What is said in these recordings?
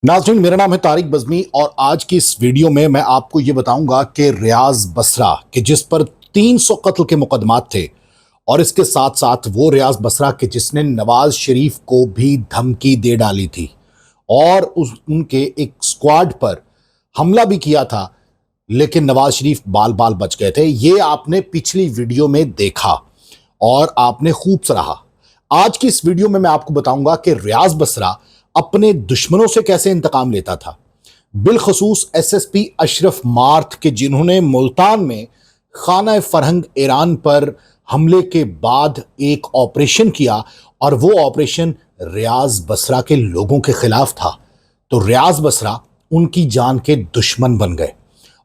नाज़रीन, मेरा नाम है तारिक बज़मी और आज की इस वीडियो में मैं आपको ये बताऊंगा कि रियाज बसरा के जिस पर 300 कत्ल के मुकदमात थे और इसके साथ साथ वो रियाज बसरा के जिसने नवाज शरीफ को भी धमकी दे डाली थी और उनके एक स्क्वाड पर हमला भी किया था, लेकिन नवाज शरीफ बाल बाल बच गए थे। ये आपने पिछली वीडियो में देखा और आपने खूब सराहा। आज की इस वीडियो में मैं आपको बताऊंगा कि रियाज बसरा अपने दुश्मनों से कैसे इंतकाम लेता था, बिलखसूस एसएसपी अशरफ मार्थ के जिन्होंने मुल्तान में खाना फरहंग ईरान पर हमले के बाद एक ऑपरेशन किया और वो ऑपरेशन रियाज बसरा के लोगों के खिलाफ था। तो रियाज बसरा उनकी जान के दुश्मन बन गए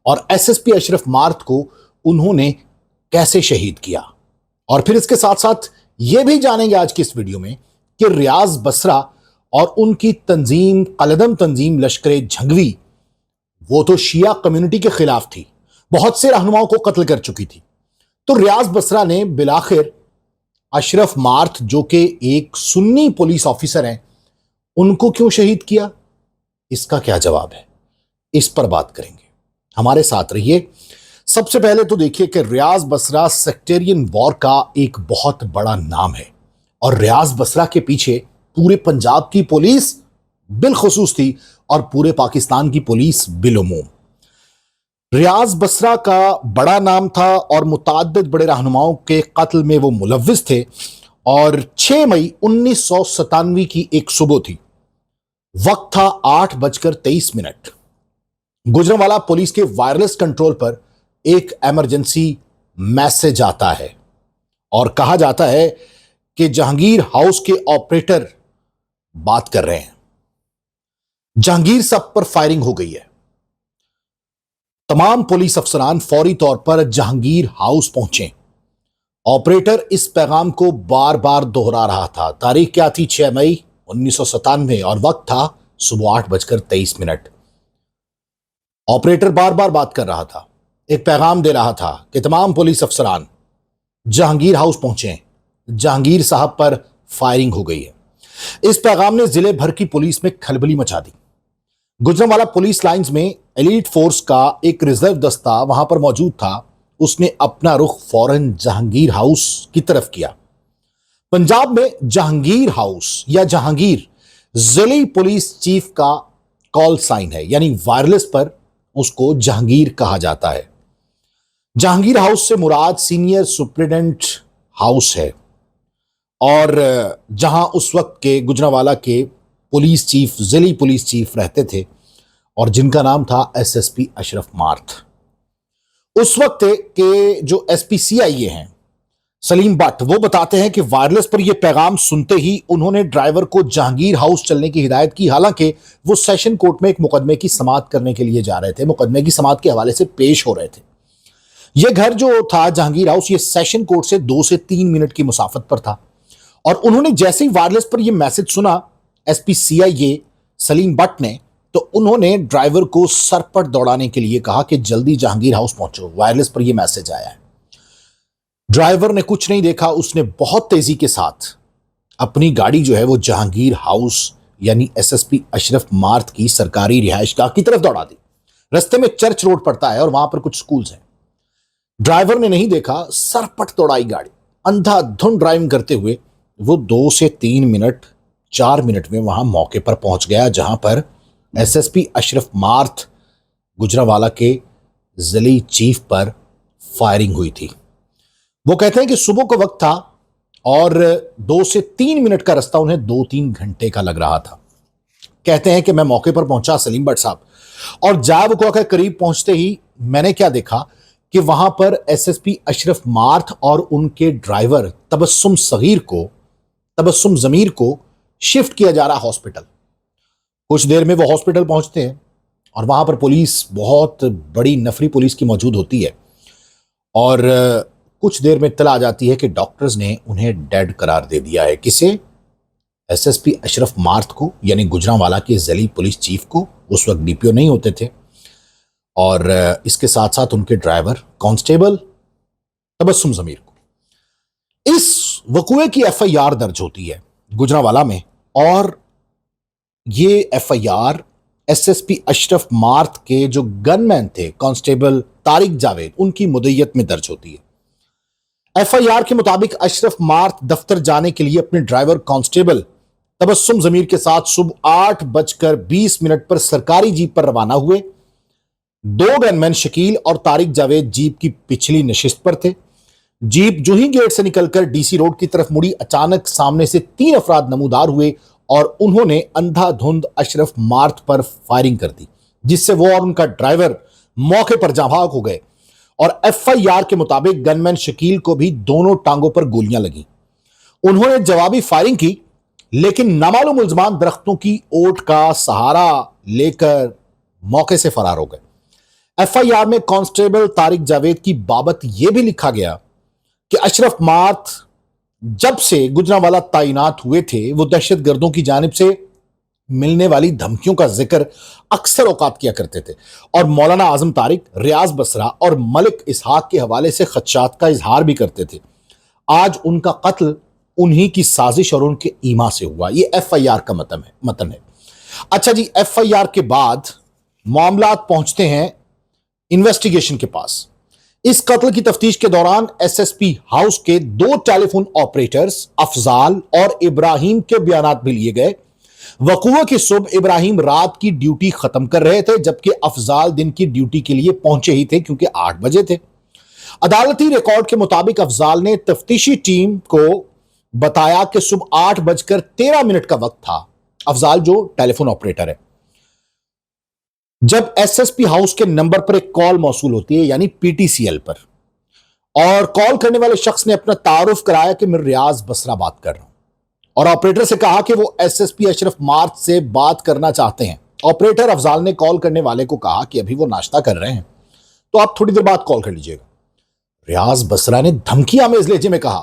और एसएसपी अशरफ मार्थ को उन्होंने कैसे शहीद किया। और फिर इसके साथ साथ ये भी जानेंगे आज की इस वीडियो में कि रियाज बसरा और उनकी तंजीम कलदम तंजीम लश्कर झंगवी, वो तो शिया कम्युनिटी के खिलाफ थी, बहुत से रहनुमाओं को कत्ल कर चुकी थी। तो रियाज बसरा ने बिलाखिर अशरफ मार्थ जो कि एक सुन्नी पुलिस ऑफिसर हैं, उनको क्यों शहीद किया? इसका क्या जवाब है, इस पर बात करेंगे। हमारे साथ रहिए। सबसे पहले तो देखिए कि रियाज बसरा सेक्टेरियन वॉर का एक बहुत बड़ा नाम है और रियाज बसरा के पीछे पूरे पंजाब की पुलिस बिलखसूस थी और पूरे पाकिस्तान की पुलिस बिलुमूम। रियाज बसरा का बड़ा नाम था और मुताद्दिद बड़े रहनुमाओं के कत्ल में वो मुलव्विस थे। और 6 मई 1997 की एक सुबह थी, वक्त था 8:23। गुजरांवाला पुलिस के वायरलेस कंट्रोल पर एक इमरजेंसी मैसेज आता है और कहा जाता है कि जहांगीर हाउस के ऑपरेटर बात कर रहे हैं। जहांगीर साहब पर फायरिंग हो गई है। तमाम पुलिस अफसरान फौरी तौर पर जहांगीर हाउस पहुंचे। ऑपरेटर इस पैगाम को बार बार दोहरा रहा था। तारीख क्या थी? 6 मई 1997 और वक्त था सुबह 8:23। ऑपरेटर बार बार बात कर रहा था, एक पैगाम दे रहा था कि तमाम पुलिस अफसरान जहांगीर हाउस पहुंचे, जहांगीर साहब पर फायरिंग हो गई है। इस पैगाम ने जिले भर की पुलिस में खलबली मचा दी। गुजरांवाला पुलिस लाइंस में एलीट फोर्स का एक रिजर्व दस्ता वहां पर मौजूद था। उसने अपना रुख फौरन जहांगीर हाउस की तरफ किया। पंजाब में जहांगीर हाउस या जहांगीर जिले पुलिस चीफ का कॉल साइन है, यानी वायरलेस पर उसको जहांगीर कहा जाता है। जहांगीर हाउस से मुराद सीनियर सुप्रिटेंडेंट हाउस है और जहां उस वक्त के गुजरांवाला के पुलिस चीफ, जिली पुलिस चीफ रहते थे और जिनका नाम था एसएसपी अशरफ मार्थ। उस वक्त के जो एसपीसीआईए हैं सलीम बट, वो बताते हैं कि वायरलेस पर यह पैगाम सुनते ही उन्होंने ड्राइवर को जहांगीर हाउस चलने की हिदायत की। हालांकि वो सेशन कोर्ट में एक मुकदमे की समाअत करने के लिए जा रहे थे, मुकदमे की समाअत के हवाले से पेश हो रहे थे। यह घर जो था जहांगीर हाउस, ये सेशन कोर्ट से 2 से 3 मिनट की मुसाफत पर था और उन्होंने जैसे ही वायरलेस पर यह मैसेज सुना एसपीसीआईए सलीम बट ने, तो उन्होंने ड्राइवर को सरपट दौड़ाने के लिए कहा कि जल्दी जहांगीर हाउस पहुंचो, वायरलेस पर यह मैसेज आया है। ड्राइवर ने कुछ नहीं देखा, उसने बहुत तेजी के साथ अपनी गाड़ी जो है वो जहांगीर हाउस यानी एसएसपी अशरफ मार्थ की सरकारी रिहायशगाह की तरफ दौड़ा दी। रास्ते में चर्च रोड पड़ता है और वहां पर कुछ स्कूल्स हैं। ड्राइवर ने नहीं देखा, सरपट दौड़ाई गाड़ी, अंधाधुंध ड्राइविंग करते हुए वो 2 से 3 मिनट 4 मिनट में वहां मौके पर पहुंच गया जहां पर एसएसपी अशरफ मार्थ गुजरांवाला के जिले चीफ पर फायरिंग हुई थी। वो कहते हैं कि सुबह का वक्त था और 2 से 3 मिनट का रास्ता उन्हें 2-3 घंटे का लग रहा था। कहते हैं कि मैं मौके पर पहुंचा सलीम बट साहब, और जाब के करीब पहुंचते ही मैंने क्या देखा कि वहां पर एसएसपी अशरफ मार्थ और उनके ड्राइवर तबस्सुम जमीर को शिफ्ट किया जा रहा हॉस्पिटल। कुछ देर में वो हॉस्पिटल पहुंचते हैं और वहां पर पुलिस, बहुत बड़ी नफरी पुलिस की मौजूद होती है और कुछ देर में इत्तला आ जाती है कि डॉक्टर्स ने उन्हें डेड करार दे दिया है। किसे? एसएसपी अशरफ मार्थ को, यानी गुजरांवाला के जिली पुलिस चीफ को। उस वक्त डीपीओ नहीं होते थे। और इसके साथ साथ उनके ड्राइवर कांस्टेबल तबस्सुम जमीर को। इस वकुए की एफआईआर दर्ज होती है गुजरांवाला में और ये एफआईआर एसएसपी अशरफ मार्थ के जो गनमैन थे कांस्टेबल तारिक जावेद, उनकी मुद्दत में दर्ज होती है। एफआईआर के मुताबिक अशरफ मार्थ दफ्तर जाने के लिए अपने ड्राइवर कांस्टेबल तबस्सुम जमीर के साथ सुबह 8:20 पर सरकारी जीप पर रवाना हुए। दो गनमैन शकील और तारिक जावेद जीप की पिछली नशिस्त पर थे। जीप जो ही गेट से निकलकर डीसी रोड की तरफ मुड़ी, अचानक सामने से 3 अफराद नमूदार हुए और उन्होंने अंधाधुंध अशरफ मार्थ पर फायरिंग कर दी, जिससे वो और उनका ड्राइवर मौके पर जाँ भाग हो गए। और एफआईआर के मुताबिक गनमैन शकील को भी दोनों टांगों पर गोलियां लगी। उन्होंने जवाबी फायरिंग की, लेकिन नामालूम मुल्जमान दरख्तों की ओट का सहारा लेकर मौके से फरार हो गए। एफआईआर में कांस्टेबल तारिक जावेद की बाबत यह भी लिखा गया कि अशरफ मार्थ जब से गुजरांवाला तैनात हुए थे, वो दहशतगर्दों की जानिब से मिलने वाली धमकियों का जिक्र अक्सर औकात किया करते थे और मौलाना आजम तारिक, रियाज बसरा और मलिक इसहाक के हवाले से खदशात का इजहार भी करते थे। आज उनका कत्ल उन्हीं की साजिश और उनके ईमा से हुआ। ये एफआईआर का मतन है। अच्छा जी, एफआईआर के बाद मामला पहुंचते हैं इन्वेस्टिगेशन के पास। इस कत्ल की तफ्तीश के दौरान एसएसपी हाउस के 2 टेलीफोन ऑपरेटर्स अफजाल और इब्राहिम के बयानात भी लिए गए। वकूए की सुबह इब्राहिम रात की ड्यूटी खत्म कर रहे थे, जबकि अफजाल दिन की ड्यूटी के लिए पहुंचे ही थे, क्योंकि 8 बजे थे। अदालती रिकॉर्ड के मुताबिक अफजाल ने तफ्तीशी टीम को बताया कि सुबह 8:13 का वक्त था। अफजाल जो टेलीफोन ऑपरेटर है, जब एसएसपी हाउस के नंबर पर एक कॉल मौसूल होती है, यानी पीटीसीएल पर, और कॉल करने वाले शख्स ने अपना तारुफ कराया कि मैं रियाज बसरा बात कर रहा हूं, और ऑपरेटर से कहा कि वो एसएसपी अशरफ मार्थ से बात करना चाहते हैं। ऑपरेटर अफजाल ने कॉल करने वाले को कहा कि अभी वो नाश्ता कर रहे हैं, तो आप थोड़ी देर बाद कॉल कर लीजिएगा। रियाज बसरा ने धमकी आमेज लहजे में कहा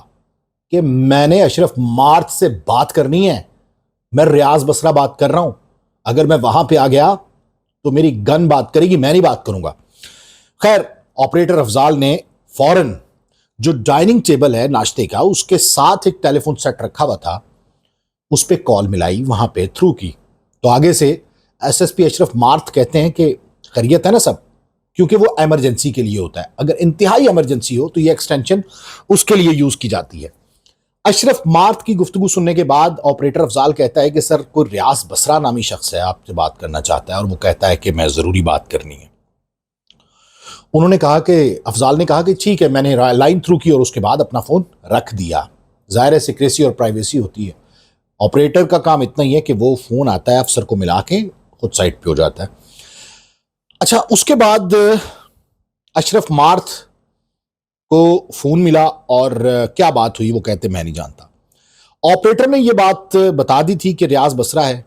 कि मैंने अशरफ मार्थ से बात करनी है, मैं रियाज बसरा बात कर रहा हूं, अगर मैं वहां पे आ गया तो मेरी गन बात करेगी, मैं नहीं बात करूंगा। खैर, ऑपरेटर अफजाल ने फौरन जो डाइनिंग टेबल है नाश्ते का, उसके साथ एक टेलीफोन सेट रखा हुआ था, उस पर कॉल मिलाई, वहां पे थ्रू की। तो आगे से एसएसपी अशरफ मार्थ कहते हैं कि खैरियत है ना सब, क्योंकि वो इमरजेंसी के लिए होता है। अगर इंतहाई इमरजेंसी हो तो ये एक्सटेंशन उसके लिए यूज की जाती है। अशरफ मार्थ की गुफ्तगू सुनने के बाद ऑपरेटर अफजाल कहता है कि सर, कोई रियाज बसरा नामी शख्स है, आपसे बात करना चाहता है, और वो कहता है कि मैं जरूरी बात करनी है। उन्होंने कहा कि अफजाल ने कहा कि ठीक है, मैंने लाइन थ्रू की और उसके बाद अपना फोन रख दिया। जाहिर है सिक्रेसी और प्राइवेसी होती है। ऑपरेटर का काम इतना ही है कि वो फोन आता है, अफसर को मिला के खुद साइड पे हो जाता है। अच्छा, उसके बाद अशरफ मार्थ को फोन मिला और क्या बात हुई वो कहते मैं नहीं जानता। ऑपरेटर ने यह बात बता दी थी कि रियाज बसरा है,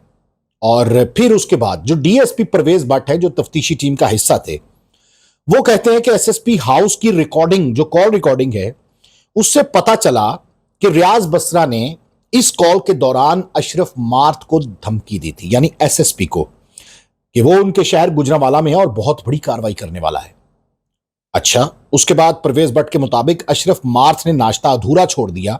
और फिर उसके बाद जो डीएसपी परवेज भट्ट है, जो तफ्तीशी टीम का हिस्सा थे, वो कहते हैं कि एसएसपी हाउस की रिकॉर्डिंग, जो कॉल रिकॉर्डिंग है, उससे पता चला कि रियाज बसरा ने इस कॉल के दौरान अशरफ मार्थ को धमकी दी थी, यानी एसएसपी को, कि वो उनके शहर गुजरांवाला में है और बहुत बड़ी कार्रवाई करने वाला है। अच्छा, उसके बाद परवेज भट्ट के मुताबिक अशरफ मार्थ ने नाश्ता अधूरा छोड़ दिया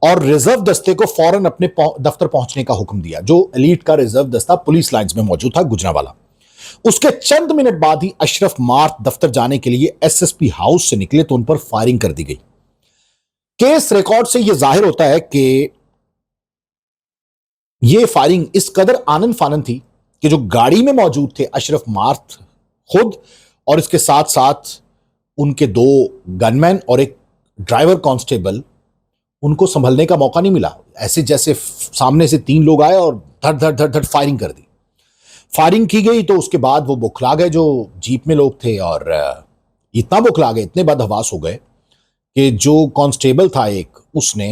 और रिजर्व दस्ते को फौरन अपने दफ्तर पहुंचने का हुक्म दिया। जो एलीट का रिजर्व दस्ता पुलिस लाइंस में मौजूद था गुजरांवाला। उसके चंद मिनट बाद ही अशरफ मार्थ दफ्तर जाने के लिए एसएसपी हाउस से निकले तो उन पर फायरिंग कर दी गई। केस रिकॉर्ड से यह जाहिर होता है कि यह फायरिंग इस कदर आनन फानन थी कि जो गाड़ी में मौजूद थे अशरफ मार्थ खुद और इसके साथ साथ उनके 2 गनमैन और एक ड्राइवर कांस्टेबल, उनको संभलने का मौका नहीं मिला। ऐसे जैसे सामने से 3 लोग आए और धड़ धड़ धड़ धड़ फायरिंग कर दी। फायरिंग की गई तो उसके बाद वो बुखला गए जो जीप में लोग थे, और इतना बुखला गए, इतने बदहवास हो गए कि जो कांस्टेबल था एक, उसने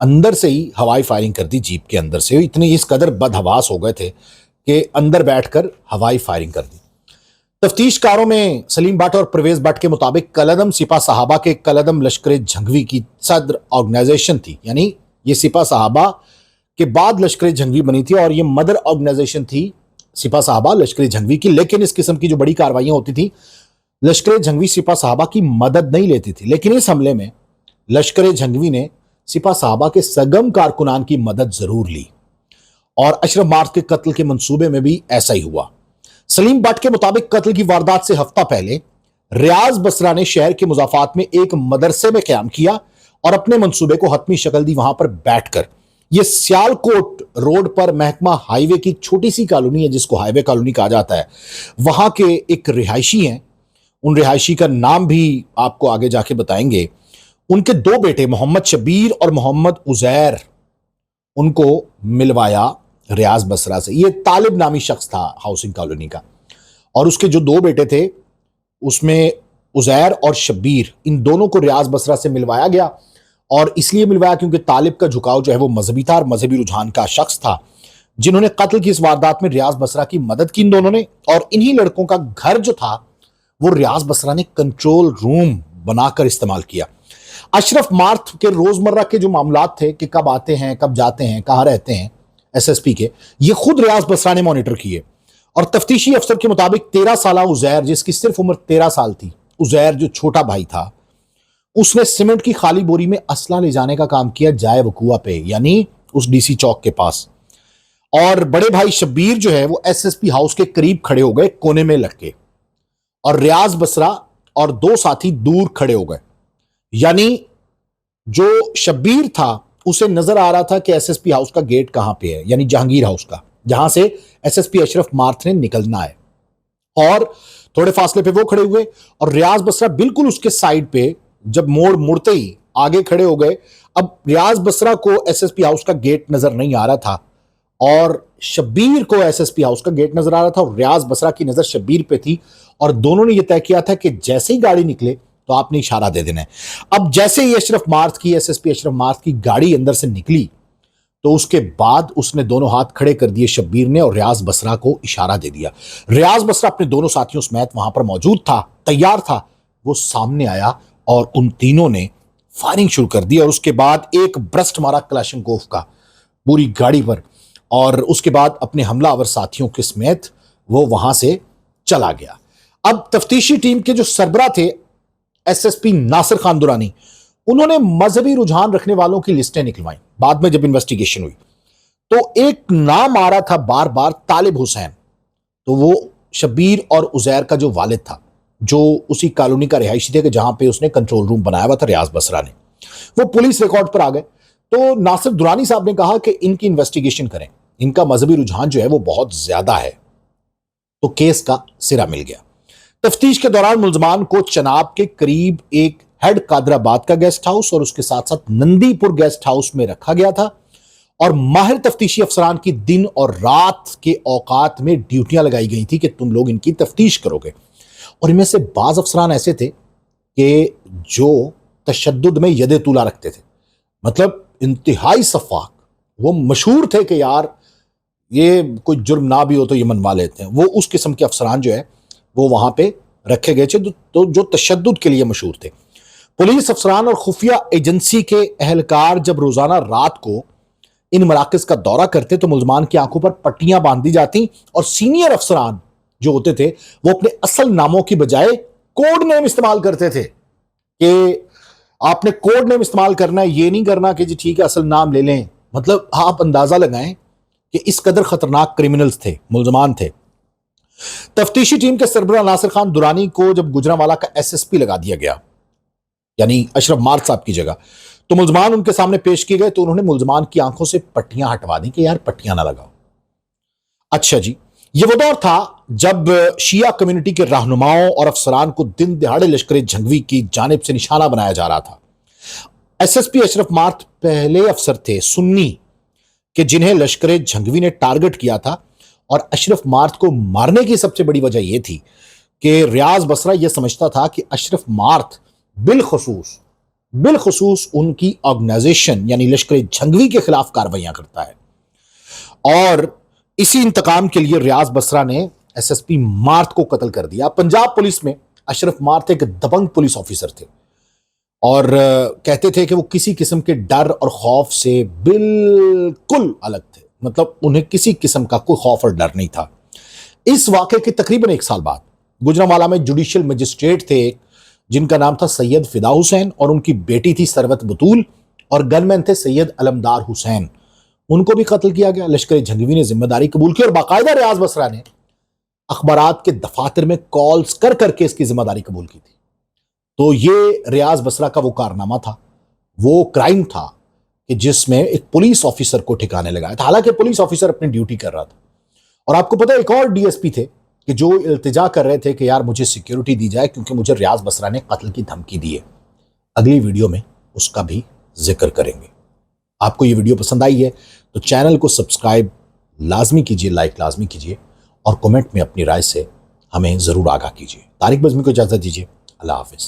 अंदर से ही हवाई फायरिंग कर दी जीप के अंदर से। इतने इस कदर बदहवास हो गए थे कि अंदर बैठकर हवाई फायरिंग कर दी। तफ्तीशकारों में सलीम भट्ट और परवेज भट्ट के मुताबिक कलदम सिपा साहबा के कलदम लश्कर जंगवी की सदर ऑर्गेनाइजेशन थी, यानी ये सिपा साहबा के बाद लश्कर जंगवी बनी थी और ये मदर ऑर्गेनाइजेशन थी सिपा साहबा लश्कर जंगवी की। लेकिन इस किस्म की जो बड़ी कार्रवाइयां होती थी, लश्कर जंगवी सिपा साहबा की मदद नहीं लेती थी। लेकिन इस हमले में लश्कर जंगवी ने सिपा साहबा के सगम कारकुनान की मदद जरूर ली और अशरफ मार्थ के कत्ल के मंसूबे में भी ऐसा ही हुआ। सलीम भट्ट के मुताबिक कत्ल की वारदात से हफ्ता पहले रियाज बसरा ने शहर के मुजाफात में एक मदरसे में क्याम किया और अपने मंसूबे को हतमी शक्ल दी। वहां पर बैठकर, यह सियालकोट रोड पर महकमा हाईवे की छोटी सी कॉलोनी है जिसको हाईवे कॉलोनी कहा जाता है, वहां के एक रिहायशी हैं, उन रिहायशी का नाम भी आपको आगे जाके बताएंगे। उनके दो बेटे मोहम्मद शब्बीर और मोहम्मद उजैर, उनको मिलवाया रियाज बसरा से। यह तालिब नामी शख्स था हाउसिंग कॉलोनी का, और उसके जो दो बेटे थे उसमें उजैर और शब्बीर, इन दोनों को रियाज बसरा से मिलवाया गया। और इसलिए मिलवाया क्योंकि तालिब का झुकाव जो है वो मजहबी था और मजहबी रुझान का शख्स था, जिन्होंने कत्ल की इस वारदात में रियाज बसरा की मदद की इन दोनों ने। और इन्हीं लड़कों का घर जो था वो रियाज बसरा ने कंट्रोल रूम बनाकर इस्तेमाल किया। अशरफ मार्थ के रोजमर्रा के जो मामलात थे कि कब आते हैं, कब जाते हैं, कहां रहते हैं एसएसपी के, ये खुद रियाज बसरा ने मॉनिटर किए। और तफ्तीशी अफसर के मुताबिक 13 साल उजैर, जिसकी सिर्फ उम्र 13 साल थी, उजैर जो छोटा भाई था, उसने सीमेंट की खाली बोरी में असला ले जाने का काम किया जाए वकुआ पे, यानी उस डीसी चौक के पास। और बड़े भाई शब्बीर जो है वो एसएसपी हाउस के करीब खड़े हो गए कोने में लटके, और रियाज बसरा और दो साथी दूर खड़े हो गए। यानी जो शब्बीर था उसे नजर आ रहा था कि एसएसपी हाउस का गेट कहां पे है, यानी जहांगीर हाउस का, जहां से एसएसपी अशरफ मार्थ ने निकलना है। और थोड़े फासले पे वो खड़े हुए और रियाज बसरा बिल्कुल उसके साइड पे, जब मोड़ मुड़ते ही आगे खड़े हो गए। अब रियाज बसरा को एसएसपी हाउस का गेट नजर नहीं आ रहा था और शब्बीर को एसएसपी हाउस का गेट नजर आ रहा था, और रियाज बसरा की नजर शब्बीर पे थी। और दोनों ने यह तय किया था कि जैसे ही गाड़ी निकले तो आपने इशारा दे देना है। अब जैसे ही अशरफ मार्थ की, एसएसपी अशरफ मार्थ की गाड़ी अंदर से निकली तो उसके बाद उसने दोनों हाथ खड़े कर दिए शब्बीर ने, और रियाज बसरा को इशारा दे दिया। रियाज बसरा अपने दोनों साथियों समेत वहां पर मौजूद था, तैयार था। वो सामने आया और उन तीनों ने फायरिंग शुरू कर दी, और उसके बाद एक ब्रस्ट मारा कलाशनकोफ का पूरी गाड़ी पर, और उसके बाद अपने हमलावर साथियों के समेत वो वहां से चला गया। अब तफ्तीशी टीम के जो सरबरा थे एसएसपी नासिर खान दुरानी, उन्होंने मजहबी रुझान रखने वालों की लिस्टें निकलवाई। बाद में जब इन्वेस्टिगेशन हुई तो एक नाम आ रहा था बार बार, तालिब हुसैन। तो वो शब्बीर और उजैर का जो वालिद था, जो उसी कॉलोनी का रिहायशी थे कि जहां पे उसने कंट्रोल रूम बनाया हुआ था रियाज बसरा ने, वो पुलिस रिकॉर्ड पर आ गए। तो नासिर दुरानी साहब ने कहा कि इनकी इन्वेस्टिगेशन करें, इनका मजहबी रुझान जो है वो बहुत ज्यादा है। तो केस का सिरा मिल गया। तफ्तीश के दौरान मुलजमान को चनाब के करीब एक हेड कादराबाद का गेस्ट हाउस और उसके साथ साथ नंदीपुर गेस्ट हाउस में रखा गया था, और माहिर तफ्तीशी अफसरान की दिन और रात के औकात में ड्यूटियां लगाई गई थी कि तुम लोग इनकी तफ्तीश करोगे। और इनमें से बाज अफसरान ऐसे थे कि जो तशद्दुद में यदे तुला रखते थे, मतलब इंतहाई सफाक। वो मशहूर थे कि यार ये कोई जुर्म ना भी हो तो ये मनवा लेते हैं। वो उस किस्म के अफसरान जो है वो वहां पे रखे गए थे, तो जो तशद्दुद के लिए मशहूर थे। पुलिस अफसरान और खुफिया एजेंसी के अहलकार जब रोजाना रात को इन मराकज का दौरा करते तो मुलजमान की आंखों पर पट्टियां बांध दी जाती, और सीनियर अफसरान जो होते थे वो अपने असल नामों की बजाय कोड नेम इस्तेमाल करते थे कि आपने कोड नेम इस्तेमाल करना है, ये नहीं करना कि जी ठीक है असल नाम ले लें। मतलब आप अंदाजा लगाएं कि इस कदर खतरनाक क्रिमिनल्स थे, मुलजमान थे। तफ्तीशी टीम के सरबराह नासिर खान दुरानी को जब गुजरांवाला का एसएसपी लगा दिया गया, यानी अशरफ मार्थ साहब की जगह, तो मुलजमान उनके सामने पेश किए गए। तो उन्होंने मुलजमान की आंखों से पट्टियां हटवा दी कि यार पट्टियां ना लगाओ। अच्छा जी, यह वो दौर था जब शिया कम्युनिटी के रहनुमाओं और अफसरान को दिन दिहाड़े लश्कर झंगवी की जानिब से निशाना बनाया जा रहा था। एसएसपी अशरफ मार्थ पहले अफसर थे सुन्नी कि जिन्हें लश्कर झंगवी ने टारगेट किया था, और अशरफ मार्थ को मारने की सबसे बड़ी वजह यह थी कि रियाज बसरा यह समझता था कि अशरफ मार्थ बिलखुसूस उनकी ऑर्गेनाइजेशन यानी लश्कर झंगवी के खिलाफ कार्रवाइयां करता है। और इसी इंतकाम के लिए रियाज बसरा ने एसएसपी मार्थ को कत्ल कर दिया। पंजाब पुलिस में अशरफ मार्थ एक दबंग पुलिस ऑफिसर थे, और कहते थे कि वो किसी किस्म के डर और खौफ से बिल्कुल अलग थे। मतलब उन्हें किसी किस्म का कोई खौफ और डर नहीं था। इस वाक़े के तकरीबन 1 साल बाद गुजरांवाला में जुडिशियल मजिस्ट्रेट थे जिनका नाम था सैयद फिदा हुसैन, और उनकी बेटी थी सरवत बतूल, और गनमैन थे सैयद अलमदार हुसैन। उनको भी कत्ल किया गया। लश्कर जंगवी ने जिम्मेदारी कबूल की और बाकायदा रियाज बसरा ने अखबारात के दफातर में कॉल्स कर करके इसकी जिम्मेदारी कबूल की थी। तो ये रियाज बसरा का वो कारनामा था, वो क्राइम था कि जिसमें एक पुलिस ऑफिसर को ठिकाने लगाया था। हालांकि पुलिस ऑफिसर अपनी ड्यूटी कर रहा था। और आपको पता है एक और डीएसपी थे कि जो इल्तिजा कर रहे थे कि यार मुझे सिक्योरिटी दी जाए क्योंकि मुझे रियाज बसरा ने कत्ल की धमकी दी है। अगली वीडियो में उसका भी जिक्र करेंगे। आपको ये वीडियो पसंद आई है तो चैनल को सब्सक्राइब लाजमी कीजिए, लाइक लाजमी कीजिए और कमेंट में अपनी राय से हमें जरूर आगाह कीजिए। तारिक बज़मी को इजाजत दीजिए। अल्लाह हाफिज।